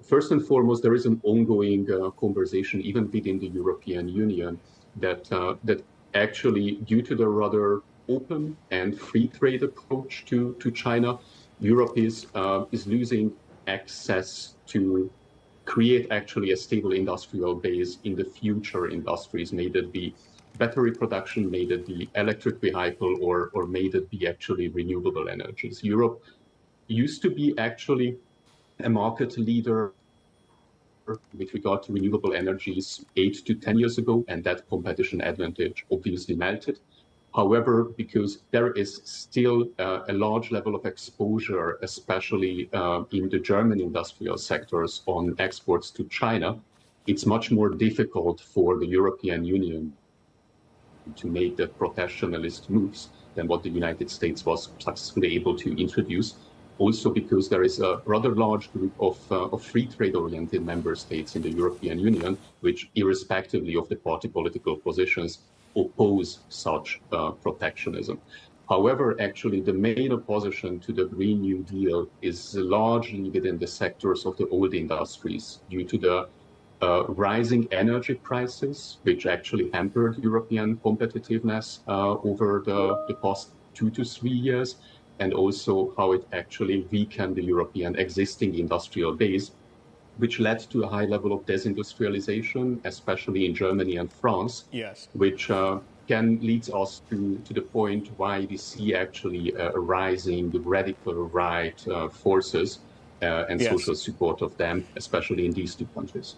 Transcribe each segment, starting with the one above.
first and foremost, there is an ongoing conversation, even within the European Union, that actually, due to the rather open and free trade approach to China, Europe is losing access to create actually a stable industrial base in the future industries, may it be battery production, may it be electric vehicle, or may it be actually renewable energies. Europe used to be actually a market leader with regard to renewable energies 8 to 10 years ago, and that competition advantage obviously melted. However, because there is still a large level of exposure, especially in the German industrial sectors on exports to China, it's much more difficult for the European Union to make the protectionist moves than what the United States was successfully able to introduce. Also because there is a rather large group of free trade-oriented member states in the European Union, which, irrespectively of the party political positions, oppose such protectionism. However, actually, the main opposition to the Green New Deal is largely within the sectors of the old industries due to the rising energy prices, which actually hampered European competitiveness over the past 2 to 3 years, and also how it actually weakened the European existing industrial base, which led to a high level of desindustrialization, especially in Germany and France, yes, which leads us to the point why we see actually a rising radical right forces and yes, social support of them, especially in these two countries.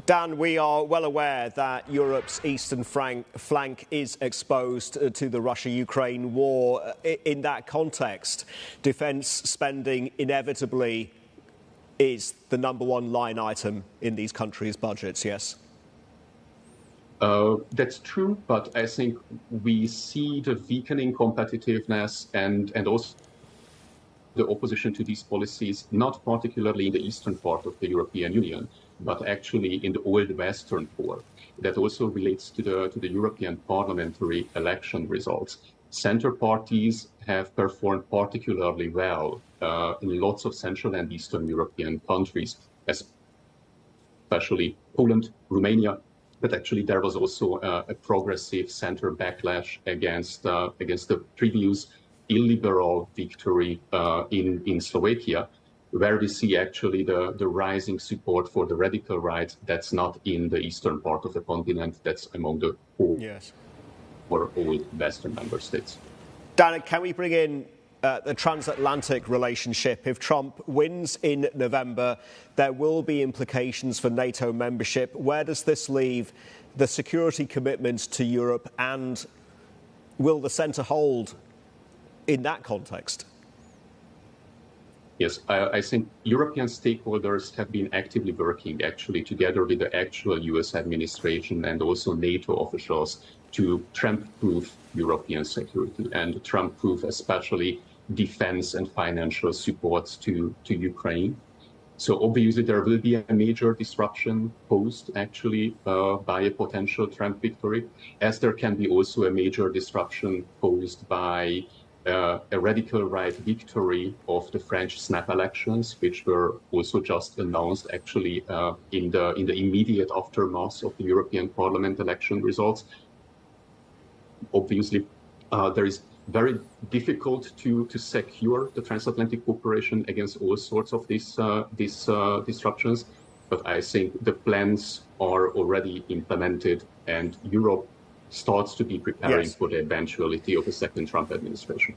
Dan, we are well aware that Europe's eastern flank is exposed to the Russia-Ukraine war. In that context, defence spending inevitably is the #1 line item in these countries' budgets, yes? That's true, but I think we see the weakening competitiveness and also the opposition to these policies, not particularly in the eastern part of the European Union, but actually in the old Western core. That also relates to the European parliamentary election results. Center parties have performed particularly well in lots of Central and Eastern European countries, especially Poland, Romania. But actually, there was also a progressive center backlash against the previous illiberal victory in Slovakia, where we see actually the rising support for the radical right that's not in the eastern part of the continent, that's among the old Western member states. Dan, can we bring in the transatlantic relationship? If Trump wins in November, there will be implications for NATO membership. Where does this leave the security commitments to Europe, and will the centre hold in that context? Yes, I think European stakeholders have been actively working actually together with the actual US administration and also NATO officials to Trump-proof European security and Trump-proof especially defense and financial supports to Ukraine. So obviously there will be a major disruption posed actually by a potential Trump victory, as there can be also a major disruption posed by a radical right victory of the French snap elections, which were also just announced actually in the immediate aftermath of the European Parliament election results. Obviously, there is very difficult to secure the transatlantic cooperation against all sorts of these disruptions, but I think the plans are already implemented, and Europe starts to be preparing for the eventuality of a second Trump administration.